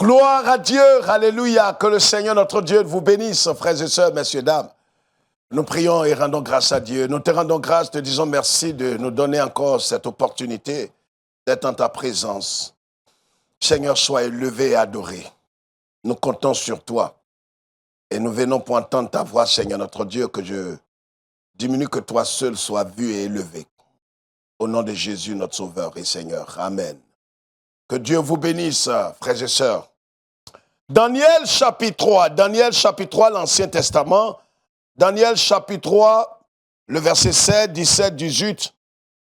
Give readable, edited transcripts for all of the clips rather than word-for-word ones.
Gloire à Dieu, alléluia, que le Seigneur notre Dieu vous bénisse, frères et sœurs, messieurs, dames. Nous prions et rendons grâce à Dieu. Nous te rendons grâce, te disons merci de nous donner encore cette opportunité d'être en ta présence. Seigneur, sois élevé et adoré. Nous comptons sur toi. Et nous venons pour entendre ta voix, Seigneur notre Dieu, que je diminue, que toi seul sois vu et élevé. Au nom de Jésus, notre Sauveur et Seigneur. Amen. Que Dieu vous bénisse, frères et sœurs. Daniel chapitre 3, l'Ancien Testament. Daniel chapitre 3, le verset 7, 17, 18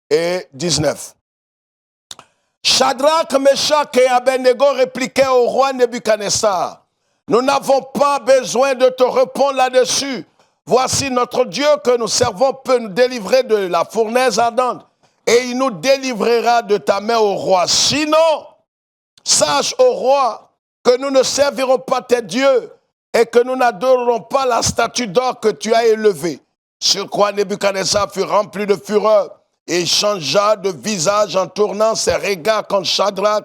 et 19. Shadrach, Meshach et Abednego répliquaient au roi Nebuchadnezzar. Nous n'avons pas besoin de te répondre là-dessus. Voici notre Dieu que nous servons peut nous délivrer de la fournaise ardente. Et il nous délivrera de ta main au roi. Sinon, sache au roi que nous ne servirons pas tes dieux et que nous n'adorerons pas la statue d'or que tu as élevée. Sur quoi Nebuchadnezzar fut rempli de fureur et changea de visage en tournant ses regards contre Shadrach,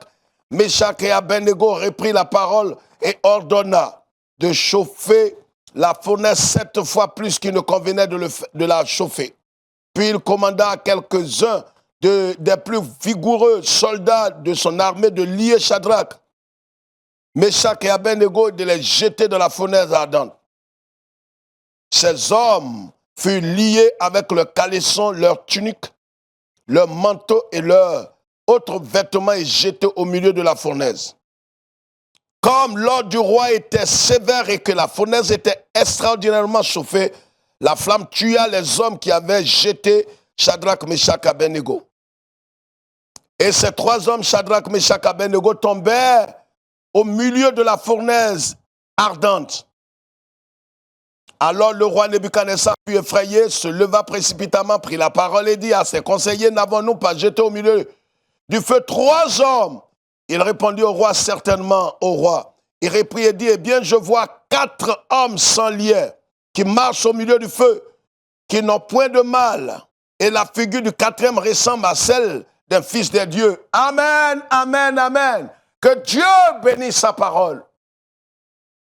Meshach et Abednego reprit la parole et ordonna de chauffer la fournaise 7 fois plus qu'il ne convenait de la chauffer. Puis il commanda à quelques-uns des plus vigoureux soldats de son armée de lier Shadrach, Meshach et Abednego et de les jeter dans la fournaise ardente. Ces hommes furent liés avec leur caleçon, leur tunique, leur manteau et leurs autres vêtements et jetés au milieu de la fournaise. Comme l'ordre du roi était sévère et que la fournaise était extraordinairement chauffée, la flamme tua les hommes qui avaient jeté Shadrach, Meshach et Abednego. Et ces 3 hommes, Shadrach, Meshach et Abednego, tombèrent au milieu de la fournaise ardente. Alors le roi Nebuchadnezzar fut effrayé, se leva précipitamment, prit la parole et dit à ses conseillers, n'avons-nous pas jeté au milieu du feu 3 hommes? Il répondit au roi, certainement au roi. Il reprit et dit, eh bien, je vois 4 hommes sans lien qui marchent au milieu du feu, qui n'ont point de mal. Et la figure du 4e ressemble à celle d'un fils de Dieu. Amen, amen, amen. Que Dieu bénisse sa parole.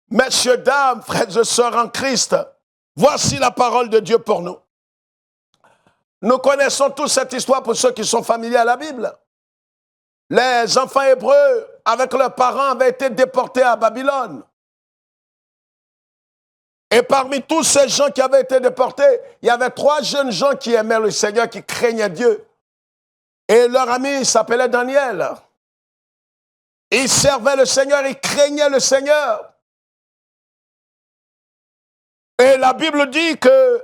Messieurs, dames, frères et sœurs en Christ, voici la parole de Dieu pour nous. Nous connaissons tous cette histoire pour ceux qui sont familiers à la Bible. Les enfants hébreux, avec leurs parents, avaient été déportés à Babylone. Et parmi tous ces gens qui avaient été déportés, il y avait 3 jeunes gens qui aimaient le Seigneur, qui craignaient Dieu. Et leur ami s'appelait Daniel. Ils servaient le Seigneur, ils craignaient le Seigneur. Et la Bible dit que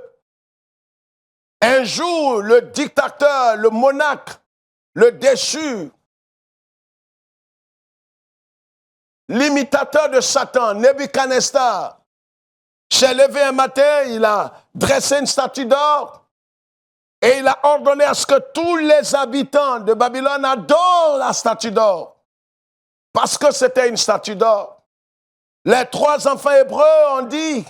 un jour, le dictateur, le monarque, le déchu, l'imitateur de Satan, Nebuchadnezzar, s'est levé un matin, il a dressé une statue d'or et il a ordonné à ce que tous les habitants de Babylone adorent la statue d'or parce que c'était une statue d'or. Les 3 enfants hébreux ont dit,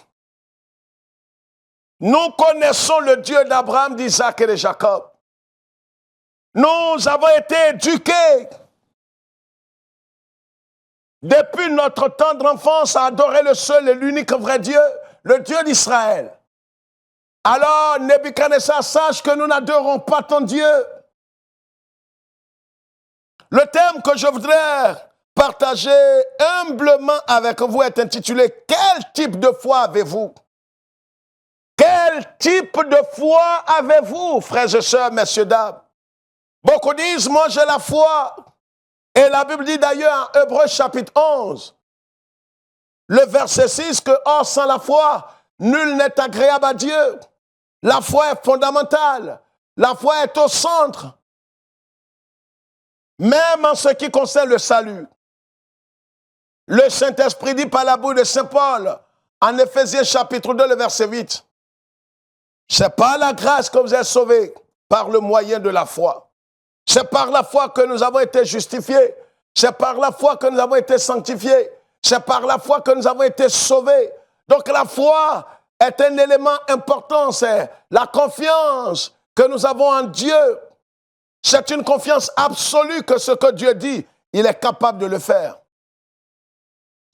nous connaissons le Dieu d'Abraham, d'Isaac et de Jacob. Nous avons été éduqués depuis notre tendre enfance à adorer le seul et l'unique vrai Dieu, le Dieu d'Israël. Alors, Nebuchadnezzar, sache que nous n'adorons pas ton Dieu. Le thème que je voudrais partager humblement avec vous est intitulé « Quel type de foi avez-vous » Quel type de foi avez-vous, frères et sœurs, messieurs, dames? Beaucoup disent, moi j'ai la foi. Et la Bible dit d'ailleurs en Hébreux chapitre 11, le verset 6, que or sans la foi, nul n'est agréable à Dieu. La foi est fondamentale. La foi est au centre. Même en ce qui concerne le salut. Le Saint-Esprit dit par la bouche de Saint Paul, en Éphésiens chapitre 2, le verset 8, c'est par la grâce que vous êtes sauvés, par le moyen de la foi. C'est par la foi que nous avons été justifiés. C'est par la foi que nous avons été sanctifiés. C'est par la foi que nous avons été sauvés. Donc la foi est un élément important. C'est la confiance que nous avons en Dieu. C'est une confiance absolue que ce que Dieu dit, il est capable de le faire.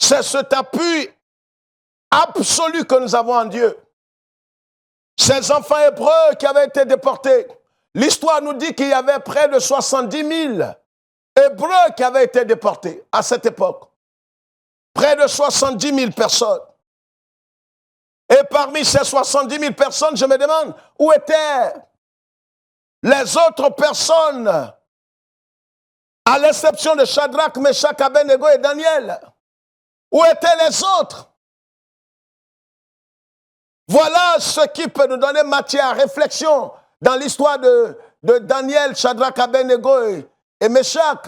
C'est cet appui absolu que nous avons en Dieu. Ces enfants hébreux qui avaient été déportés, l'histoire nous dit qu'il y avait près de 70 000 Hébreux qui avaient été déportés à cette époque. Près de 70 000 personnes. Et parmi ces 70 000 personnes, je me demande où étaient les autres personnes, à l'exception de Shadrach, Meshach, Abednego et Daniel. Où étaient les autres? Voilà ce qui peut nous donner matière à réflexion dans l'histoire de Daniel, Shadrach, Abednego et Meshach.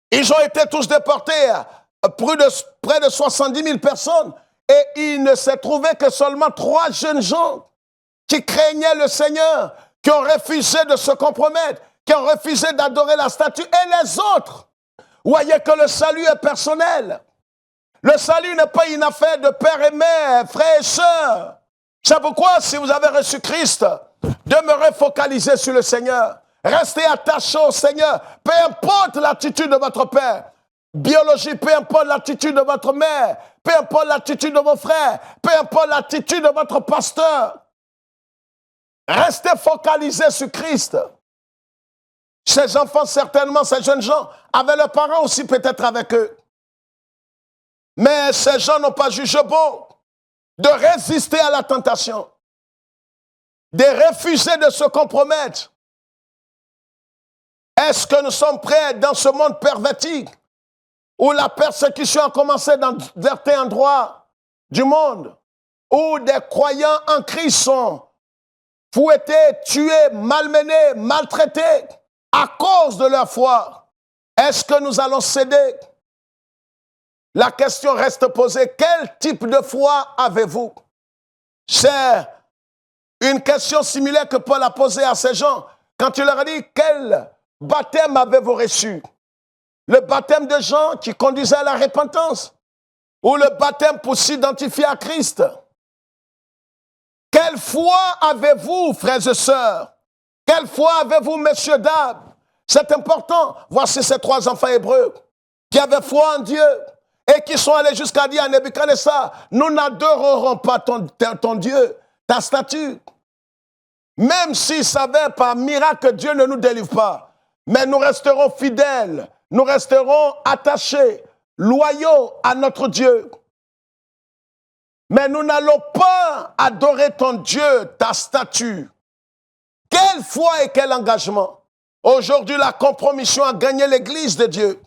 Ils ont été tous déportés, près de 70 000 personnes, et il ne s'est trouvé que seulement 3 jeunes gens qui craignaient le Seigneur, qui ont refusé de se compromettre, qui ont refusé d'adorer la statue, et les autres. Voyez que le salut est personnel. Le salut n'est pas une affaire de père et mère, frères et sœurs. C'est pourquoi, si vous avez reçu Christ, demeurez focalisés sur le Seigneur. Restez attachés au Seigneur. Peu importe l'attitude de votre père, biologie, peu importe l'attitude de votre mère, peu importe l'attitude de vos frères, peu importe l'attitude de votre pasteur. Restez focalisés sur Christ. Ces enfants, certainement, ces jeunes gens, avaient leurs parents aussi peut-être avec eux. Mais ces gens n'ont pas jugé bon de résister à la tentation, de refuser de se compromettre. Est-ce que nous sommes prêts dans ce monde perverti où la persécution a commencé dans certains endroits du monde, où des croyants en Christ sont fouettés, tués, malmenés, maltraités à cause de leur foi? Est-ce que nous allons céder? La question reste posée. Quel type de foi avez-vous? C'est une question similaire que Paul a posée à ces gens quand il leur a dit quel baptême avez-vous reçu? Le baptême de gens qui conduisait à la repentance ou le baptême pour s'identifier à Christ? Quelle foi avez-vous, frères et sœurs? Quelle foi avez-vous, messieurs, dames? C'est important. Voici ces 3 enfants hébreux qui avaient foi en Dieu et qui sont allés jusqu'à dire à Nebuchadnezzar, nous n'adorerons pas ton Dieu, ta statue. Même s'ils savaient par miracle que Dieu ne nous délivre pas, mais nous resterons fidèles, nous resterons attachés, loyaux à notre Dieu. Mais nous n'allons pas adorer ton Dieu, ta statue. Quelle foi et quel engagement! Aujourd'hui, la compromission a gagné l'Église de Dieu.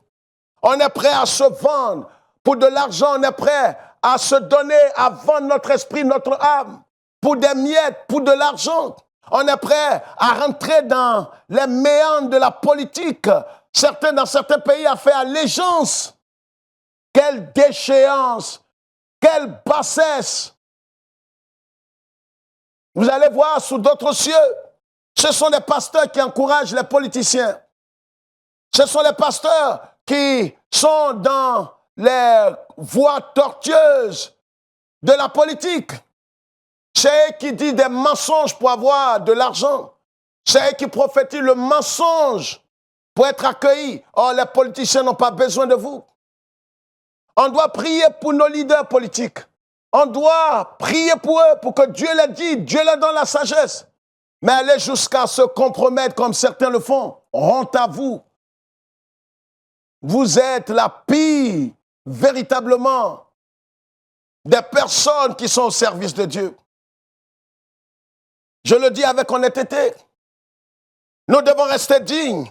On est prêt à se vendre pour de l'argent, on est prêt à se donner, à vendre notre esprit, notre âme, pour des miettes, pour de l'argent. On est prêt à rentrer dans les méandres de la politique. Certains, dans certains pays, ont fait allégeance. Quelle déchéance! Quelle bassesse! Vous allez voir sous d'autres cieux, ce sont les pasteurs qui encouragent les politiciens. Ce sont les pasteurs qui sont dans les voies tortueuses de la politique. C'est eux qui disent des mensonges pour avoir de l'argent. C'est eux qui prophétisent le mensonge pour être accueillis. Oh, les politiciens n'ont pas besoin de vous. On doit prier pour nos leaders politiques. On doit prier pour eux, pour que Dieu les dise, Dieu leur donne la sagesse. Mais aller jusqu'à se compromettre comme certains le font, honte à vous. Vous êtes la pire, véritablement, des personnes qui sont au service de Dieu. Je le dis avec honnêteté. Nous devons rester dignes.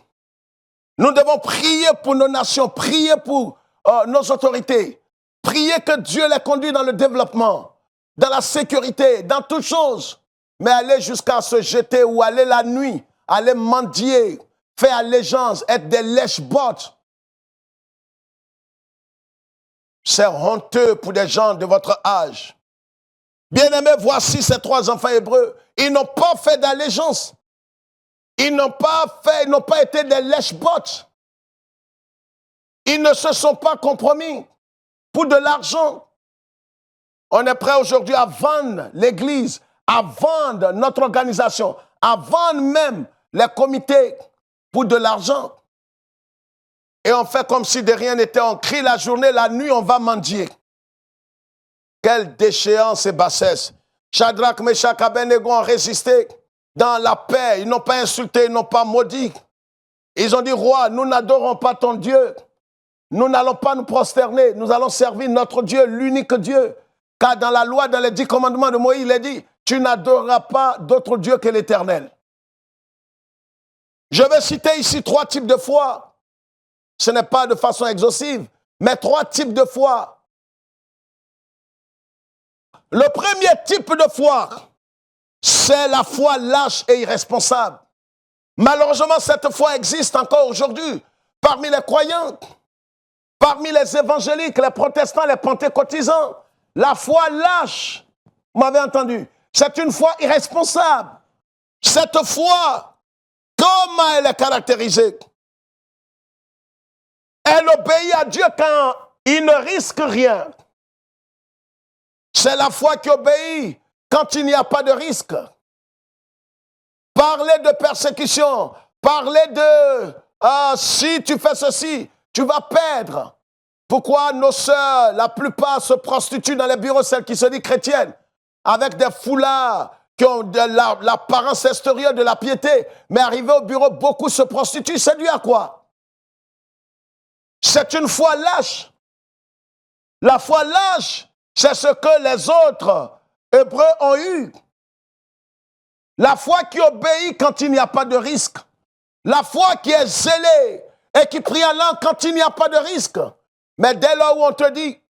Nous devons prier pour nos nations, prier pour nos autorités. Prier que Dieu les conduise dans le développement, dans la sécurité, dans toutes choses. Mais aller jusqu'à se jeter ou aller la nuit, aller mendier, faire allégeance, être des lèche-bottes. C'est honteux pour des gens de votre âge. Bien-aimés, voici ces 3 enfants hébreux. Ils n'ont pas fait d'allégeance. Ils n'ont pas été des lèche-bottes. Ils ne se sont pas compromis pour de l'argent. On est prêt aujourd'hui à vendre l'Église, à vendre notre organisation, à vendre même les comités pour de l'argent. et on fait comme si de rien n'était. On crie la journée, la nuit, on va mendier. Quelle déchéance et bassesse. Shadrach, Meshach, Abednego ont résisté dans la paix. Ils n'ont pas insulté, ils n'ont pas maudit. Ils ont dit, roi, nous n'adorons pas ton Dieu. Nous n'allons pas nous prosterner. Nous allons servir notre Dieu, l'unique Dieu. Car dans la loi, dans les 10 commandements de Moïse, il est dit, tu n'adoreras pas d'autre Dieu que l'Éternel. Je vais citer ici 3 types de foi. Ce n'est pas de façon exhaustive, mais 3 types de foi. Le premier type de foi, c'est la foi lâche et irresponsable. Malheureusement, cette foi existe encore aujourd'hui parmi les croyants, parmi les évangéliques, les protestants, les pentecôtisants. La foi lâche, vous m'avez entendu, c'est une foi irresponsable. Cette foi, comment elle est caractérisée? Elle obéit à Dieu quand il ne risque rien. C'est la foi qui obéit quand il n'y a pas de risque. Parler de persécution, parler de si tu fais ceci, tu vas perdre. Pourquoi nos sœurs, la plupart se prostituent dans les bureaux, celles qui se disent chrétiennes, avec des foulards qui ont de l'apparence extérieure de la piété, mais arrivés au bureau, beaucoup se prostituent. C'est dû à quoi? C'est une foi lâche. La foi lâche, c'est ce que les autres Hébreux ont eu. La foi qui obéit quand il n'y a pas de risque. La foi qui est zélée et qui prie en langue quand il n'y a pas de risque. Mais dès lors où on te dit,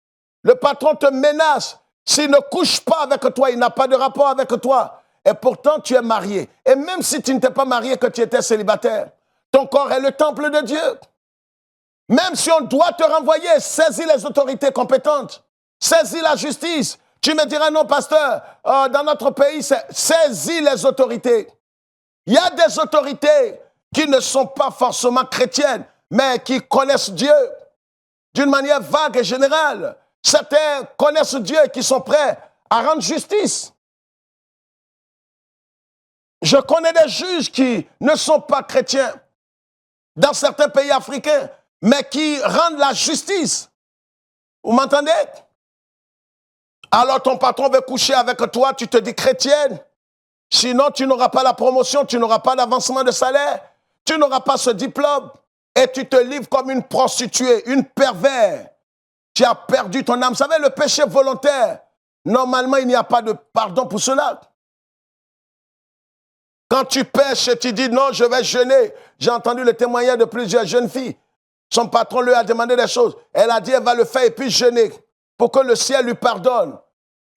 le patron te menace, s'il ne couche pas avec toi, il n'a pas de rapport avec toi, et pourtant tu es marié. Et même si tu n'étais pas marié, que tu étais célibataire, ton corps est le temple de Dieu. Même si on doit te renvoyer, saisis les autorités compétentes, saisis la justice. Tu me diras, non, pasteur, dans notre pays, saisis les autorités. Il y a des autorités qui ne sont pas forcément chrétiennes, mais qui connaissent Dieu d'une manière vague et générale. Certains connaissent Dieu et qui sont prêts à rendre justice. Je connais des juges qui ne sont pas chrétiens dans certains pays africains, mais qui rendent la justice. Vous m'entendez? Alors ton patron veut coucher avec toi, tu te dis chrétienne. Sinon, tu n'auras pas la promotion, tu n'auras pas l'avancement de salaire, tu n'auras pas ce diplôme et tu te livres comme une prostituée, une pervers. Tu as perdu ton âme. Vous savez, le péché volontaire, normalement, il n'y a pas de pardon pour cela. Quand tu pêches et tu dis non, je vais jeûner. J'ai entendu le témoignage de plusieurs jeunes filles. Son patron lui a demandé des choses. Elle a dit, elle va le faire et puis jeûner pour que le ciel lui pardonne.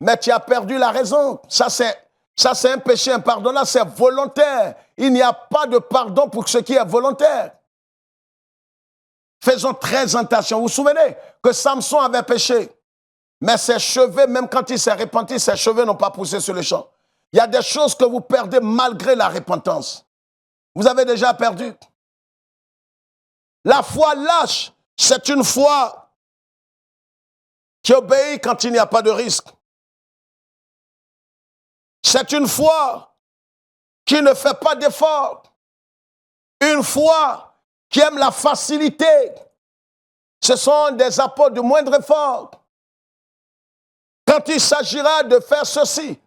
Mais tu as perdu la raison. Ça, c'est un péché impardonnable, c'est volontaire. Il n'y a pas de pardon pour ce qui est volontaire. Faisons très attention. Vous vous souvenez que Samson avait péché, mais ses cheveux, même quand il s'est repenti, ses cheveux n'ont pas poussé sur le champ. Il y a des choses que vous perdez malgré la repentance. Vous avez déjà perdu. La foi lâche, c'est une foi qui obéit quand il n'y a pas de risque. C'est une foi qui ne fait pas d'effort. Une foi qui aime la facilité. Ce sont des apôtres de moindre effort. Quand il s'agira de faire ceci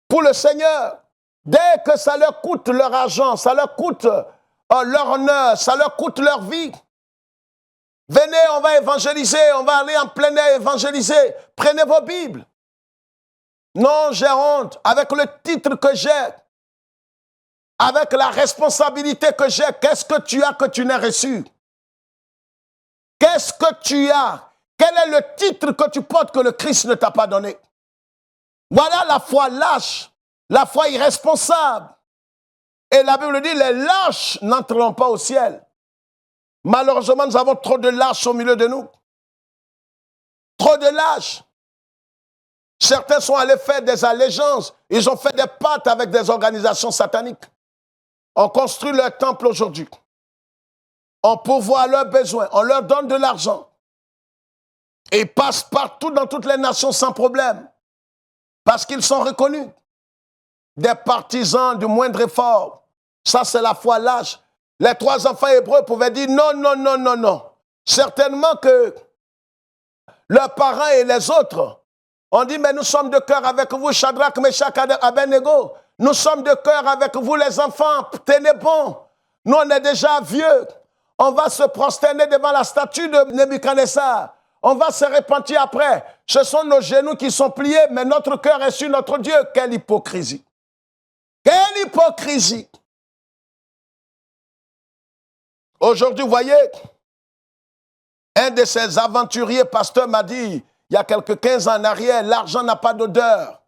pour le Seigneur, dès que ça leur coûte leur argent, ça leur coûte leur honneur, ça leur coûte leur vie, venez, on va évangéliser, on va aller en plein air évangéliser. Prenez vos Bibles. Non, j'ai honte. Avec le titre que j'ai, avec la responsabilité que j'ai, qu'est-ce que tu as que tu n'as reçu? Qu'est-ce que tu as? Quel est le titre que tu portes que le Christ ne t'a pas donné? Voilà la foi lâche, la foi irresponsable. Et la Bible dit, les lâches n'entreront pas au ciel. Malheureusement, nous avons trop de lâches au milieu de nous. Trop de lâches. Certains sont allés faire des allégeances. Ils ont fait des pactes avec des organisations sataniques. On construit leur temple aujourd'hui. On pourvoit à leurs besoins. On leur donne de l'argent. Et ils passent partout dans toutes les nations sans problème. Parce qu'ils sont reconnus. Des partisans du moindre effort. Ça, c'est la foi lâche. Les 3 enfants hébreux pouvaient dire non, non, non, non, non. Certainement que leurs parents et les autres ont dit, mais nous sommes de cœur avec vous, Shadrach, Meshach, Abednego. Nous sommes de cœur avec vous, les enfants, tenez bon. Nous, on est déjà vieux. On va se prosterner devant la statue de Nebuchadnezzar. On va se repentir après. Ce sont nos genoux qui sont pliés, mais notre cœur est sur notre Dieu. Quelle hypocrisie! Quelle hypocrisie! Aujourd'hui, vous voyez, un de ces aventuriers pasteurs m'a dit, il y a quelques 15 ans en arrière, l'argent n'a pas d'odeur.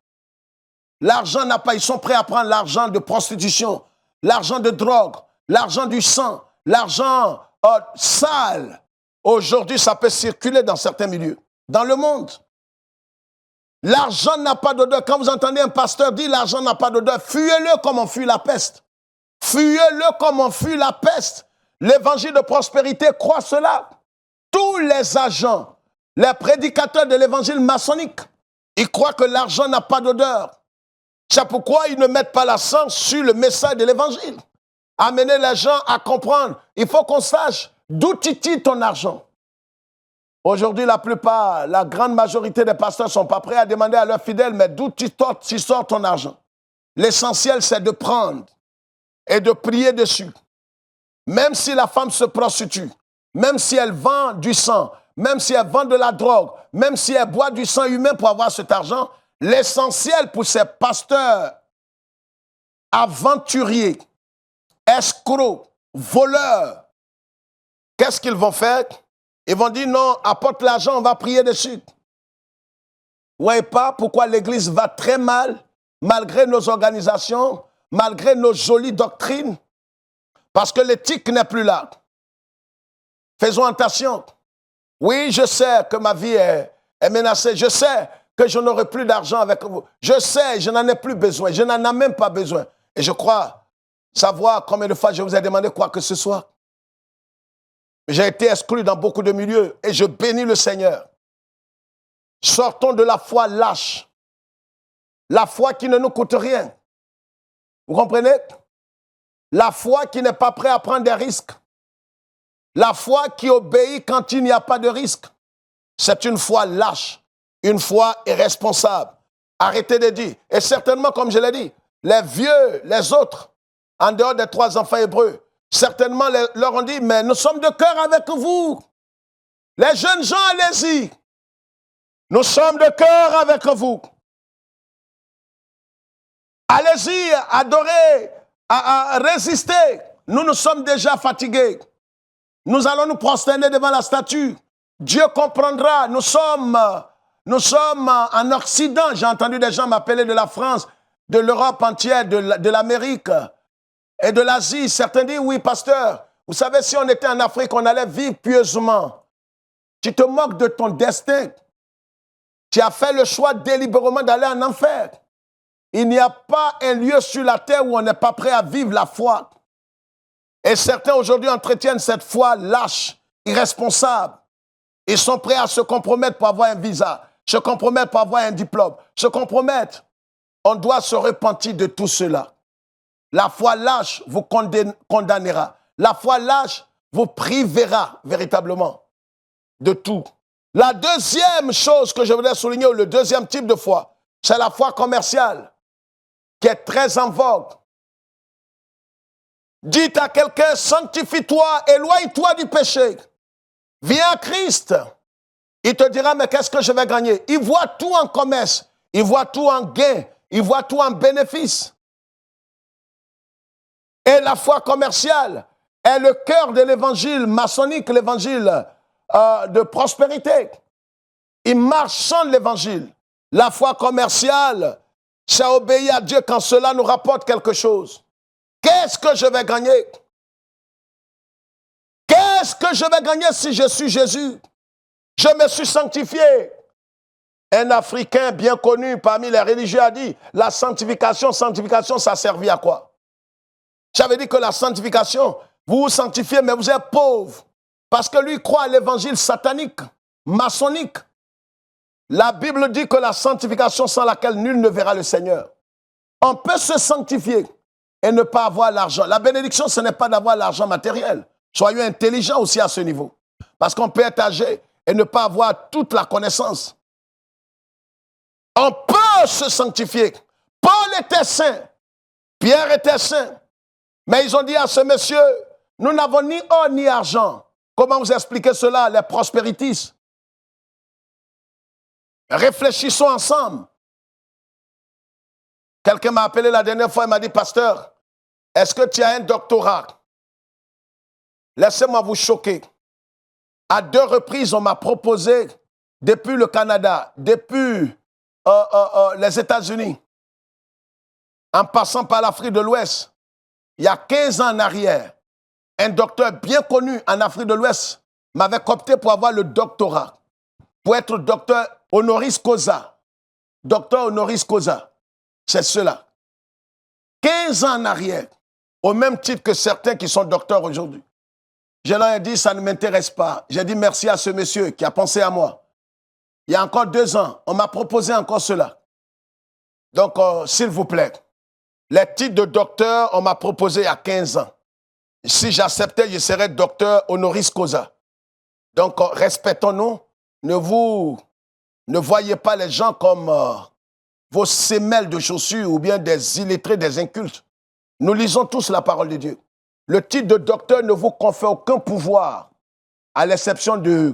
L'argent n'a pas, ils sont prêts à prendre l'argent de prostitution, l'argent de drogue, l'argent du sang, l'argent sale. Aujourd'hui, ça peut circuler dans certains milieux, dans le monde. L'argent n'a pas d'odeur. Quand vous entendez un pasteur dire l'argent n'a pas d'odeur, fuyez-le comme on fuit la peste. Fuyez-le comme on fuit la peste. L'évangile de prospérité croit cela. Tous les agents, les prédicateurs de l'évangile maçonnique, ils croient que l'argent n'a pas d'odeur. C'est pourquoi ils ne mettent pas l'accent sur le message de l'évangile. Amener les gens à comprendre. Il faut qu'on sache d'où titille ton argent. Aujourd'hui, la plupart, la grande majorité des pasteurs ne sont pas prêts à demander à leurs fidèles, mais d'où tu sors ton argent. L'essentiel, c'est de prendre et de prier dessus. Même si la femme se prostitue, même si elle vend du sang, même si elle vend de la drogue, même si elle boit du sang humain pour avoir cet argent, l'essentiel pour ces pasteurs aventuriers, escrocs, voleurs, qu'est-ce qu'ils vont faire? Ils vont dire non, apporte l'argent, on va prier dessus. Vous voyez pas pourquoi l'Église va très mal, malgré nos organisations, malgré nos jolies doctrines? Parce que l'éthique n'est plus là. Faisons attention. Oui, je sais que ma vie est menacée. Je sais que je n'aurai plus d'argent avec vous. Je sais, je n'en ai plus besoin. Je n'en ai même pas besoin. Et je crois savoir combien de fois je vous ai demandé quoi que ce soit. J'ai été exclu dans beaucoup de milieux et je bénis le Seigneur. Sortons de la foi lâche. La foi qui ne nous coûte rien. Vous comprenez? La foi qui n'est pas prête à prendre des risques. La foi qui obéit quand il n'y a pas de risque. C'est une foi lâche, une foi irresponsable. Arrêtez de dire. Et certainement, comme je l'ai dit, les vieux, les autres, en dehors des 3 enfants hébreux, certainement leur ont dit, mais nous sommes de cœur avec vous. Les jeunes gens, allez-y. Nous sommes de cœur avec vous. Allez-y, adorez, à résister. Nous sommes déjà fatigués. Nous allons nous prosterner devant la statue. Dieu comprendra. Nous sommes en Occident. J'ai entendu des gens m'appeler de la France, de l'Europe entière, de l'Amérique et de l'Asie. Certains disent, oui, pasteur, vous savez, si on était en Afrique, on allait vivre pieusement. Tu te moques de ton destin. Tu as fait le choix délibérément d'aller en enfer. Il n'y a pas un lieu sur la terre où on n'est pas prêt à vivre la foi. Et certains aujourd'hui entretiennent cette foi lâche, irresponsable. Ils sont prêts à se compromettre pour avoir un visa, se compromettre pour avoir un diplôme, se compromettre. On doit se repentir de tout cela. La foi lâche vous condamnera. La foi lâche vous privera véritablement de tout. La deuxième chose que je voudrais souligner, ou le deuxième type de foi, c'est la foi commerciale, qui est très en vogue. Dites à quelqu'un, sanctifie-toi, éloigne-toi du péché. Viens à Christ. Il te dira, mais qu'est-ce que je vais gagner? Il voit tout en commerce. Il voit tout en gain. Il voit tout en bénéfice. Et la foi commerciale est le cœur de l'évangile maçonnique, l'évangile de prospérité. Il marche sans l'évangile. La foi commerciale, c'est obéir à Dieu quand cela nous rapporte quelque chose. Qu'est-ce que je vais gagner? Qu'est-ce que je vais gagner si je suis Jésus? Je me suis sanctifié. Un Africain bien connu parmi les religieux a dit, la sanctification, ça servit à quoi? J'avais dit que la sanctification, vous vous sanctifiez, mais vous êtes pauvre. Parce que lui croit à l'évangile satanique, maçonnique. La Bible dit que la sanctification sans laquelle nul ne verra le Seigneur. On peut se sanctifier et ne pas avoir l'argent. La bénédiction, ce n'est pas d'avoir l'argent matériel. Soyons intelligents aussi à ce niveau. Parce qu'on peut être âgé et ne pas avoir toute la connaissance. On peut se sanctifier. Paul était saint. Pierre était saint. Mais ils ont dit à ce monsieur, nous n'avons ni or ni argent. Comment vous expliquez cela, les prospéritistes? Réfléchissons ensemble. Quelqu'un m'a appelé la dernière fois et m'a dit, pasteur, est-ce que tu as un doctorat? Laissez-moi vous choquer. À 2 reprises, on m'a proposé, depuis le Canada, depuis les États-Unis, en passant par l'Afrique de l'Ouest, il y a 15 ans en arrière, un docteur bien connu en Afrique de l'Ouest m'avait coopté pour avoir le doctorat, pour être docteur honoris causa. Docteur honoris causa, c'est cela. 15 ans en arrière, au même titre que certains qui sont docteurs aujourd'hui. Je leur ai dit, ça ne m'intéresse pas. J'ai dit merci à ce monsieur qui a pensé à moi. Il y a encore 2 ans, on m'a proposé encore cela. Donc, s'il vous plaît, les titres de docteur, on m'a proposé il y a 15 ans. Si j'acceptais, je serais docteur honoris causa. Donc, respectons-nous. Ne voyez pas les gens comme vos semelles de chaussures ou bien des illettrés, des incultes. Nous lisons tous la parole de Dieu. Le titre de docteur ne vous confère aucun pouvoir, à l'exception de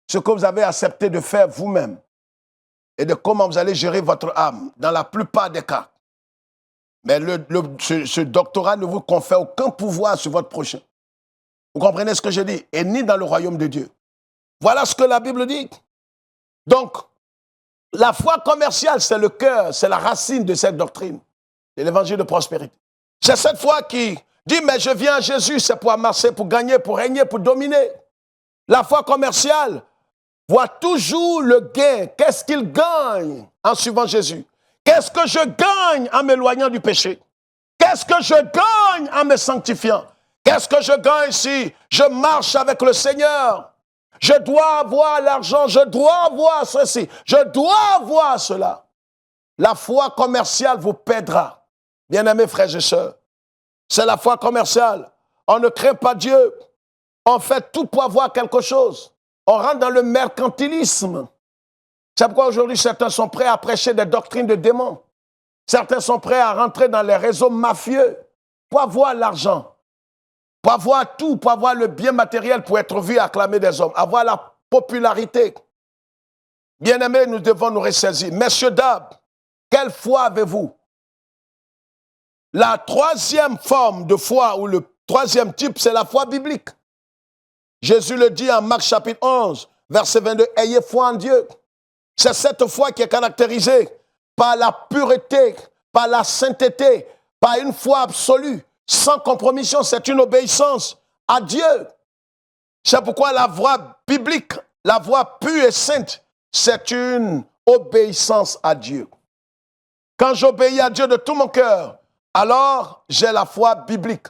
ce que vous avez accepté de faire vous-même et de comment vous allez gérer votre âme, dans la plupart des cas. Mais ce doctorat ne vous confère aucun pouvoir sur votre prochain. Vous comprenez ce que je dis? Et ni dans le royaume de Dieu. Voilà ce que la Bible dit. Donc, la foi commerciale, c'est le cœur, c'est la racine de cette doctrine, de l'évangile de prospérité. C'est cette foi qui dit, mais je viens à Jésus, c'est pour amasser, pour gagner, pour régner, pour dominer. La foi commerciale voit toujours le gain. Qu'est-ce qu'il gagne en suivant Jésus? Qu'est-ce que je gagne en m'éloignant du péché? Qu'est-ce que je gagne en me sanctifiant? Qu'est-ce que je gagne si je marche avec le Seigneur? Je dois avoir l'argent, je dois avoir ceci, je dois avoir cela. La foi commerciale vous perdra. Bien-aimés frères et sœurs, c'est la foi commerciale. On ne craint pas Dieu. On fait tout pour avoir quelque chose. On rentre dans le mercantilisme. C'est pourquoi aujourd'hui, certains sont prêts à prêcher des doctrines de démons. Certains sont prêts à rentrer dans les réseaux mafieux pour avoir l'argent, pour avoir tout, pour avoir le bien matériel, pour être vu et acclamé des hommes, avoir la popularité. Bien-aimés, nous devons nous ressaisir. Messieurs, dames, quelle foi avez-vous? La 3e forme de foi, ou le 3e type, c'est la foi biblique. Jésus le dit en Marc chapitre 11, verset 22, « Ayez foi en Dieu ». C'est cette foi qui est caractérisée par la pureté, par la sainteté, par une foi absolue, sans compromission. C'est une obéissance à Dieu. C'est pourquoi la voie biblique, la voie pure et sainte, c'est une obéissance à Dieu. Quand j'obéis à Dieu de tout mon cœur, alors j'ai la foi biblique.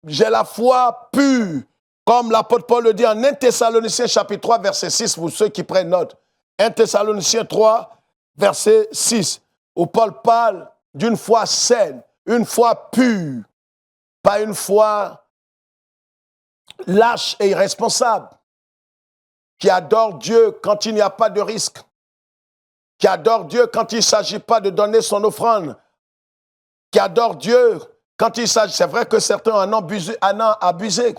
J'ai la foi pure, comme l'apôtre Paul le dit en 1 Thessaloniciens chapitre 3, verset 6, pour ceux qui prennent note. 1 Thessaloniciens 3, verset 6, où Paul parle d'une foi saine, une foi pure, pas une foi lâche et irresponsable, qui adore Dieu quand il n'y a pas de risque, qui adore Dieu quand il ne s'agit pas de donner son offrande, qui adore Dieu quand il s'agit... C'est vrai que certains en ont abusé,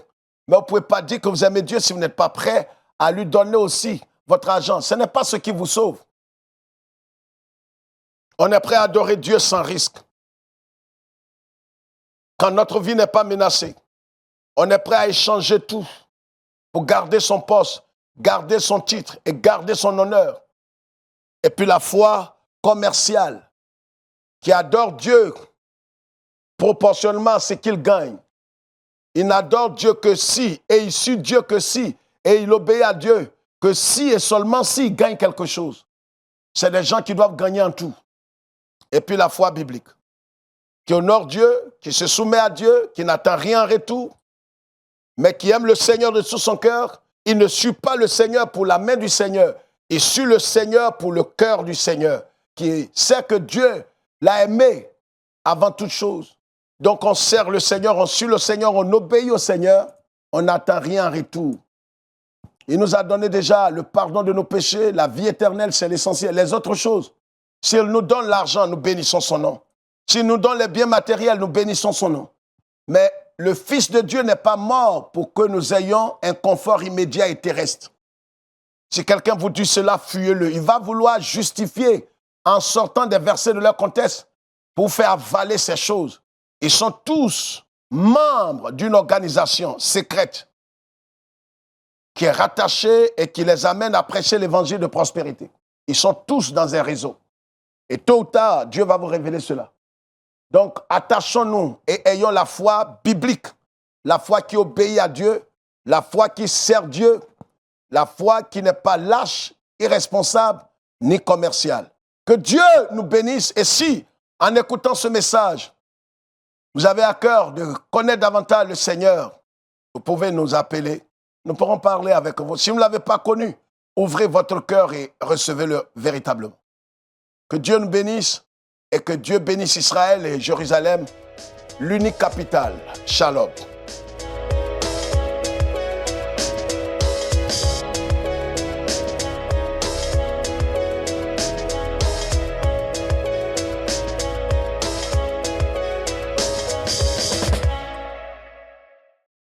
mais vous ne pouvez pas dire que vous aimez Dieu si vous n'êtes pas prêt à lui donner aussi votre argent. Ce n'est pas ce qui vous sauve. On est prêt à adorer Dieu sans risque. Quand notre vie n'est pas menacée, on est prêt à échanger tout pour garder son poste, garder son titre et garder son honneur. Et puis la foi commerciale qui adore Dieu proportionnellement à ce qu'il gagne. Il n'adore Dieu que si, et il suit Dieu que si, et il obéit à Dieu que si et seulement s'il gagne quelque chose. C'est des gens qui doivent gagner en tout. Et puis la foi biblique, qui honore Dieu, qui se soumet à Dieu, qui n'attend rien en retour, mais qui aime le Seigneur de tout son cœur. Il ne suit pas le Seigneur pour la main du Seigneur, il suit le Seigneur pour le cœur du Seigneur, qui sait que Dieu l'a aimé avant toute chose. Donc on sert le Seigneur, on suit le Seigneur, on obéit au Seigneur, on n'attend rien en retour. Il nous a donné déjà le pardon de nos péchés, la vie éternelle, c'est l'essentiel. Les autres choses, s'il nous donne l'argent, nous bénissons son nom. S'il nous donne les biens matériels, nous bénissons son nom. Mais le Fils de Dieu n'est pas mort pour que nous ayons un confort immédiat et terrestre. Si quelqu'un vous dit cela, fuyez-le. Il va vouloir justifier en sortant des versets de leur contexte pour faire avaler ces choses. Ils sont tous membres d'une organisation secrète qui est rattachée et qui les amène à prêcher l'évangile de prospérité. Ils sont tous dans un réseau. Et tôt ou tard, Dieu va vous révéler cela. Donc, attachons-nous et ayons la foi biblique, la foi qui obéit à Dieu, la foi qui sert Dieu, la foi qui n'est pas lâche, irresponsable, ni commerciale. Que Dieu nous bénisse. Et si, en écoutant ce message, vous avez à cœur de connaître davantage le Seigneur, vous pouvez nous appeler. Nous pourrons parler avec vous. Si vous ne l'avez pas connu, ouvrez votre cœur et recevez-le véritablement. Que Dieu nous bénisse et que Dieu bénisse Israël et Jérusalem, l'unique capitale. Shalom.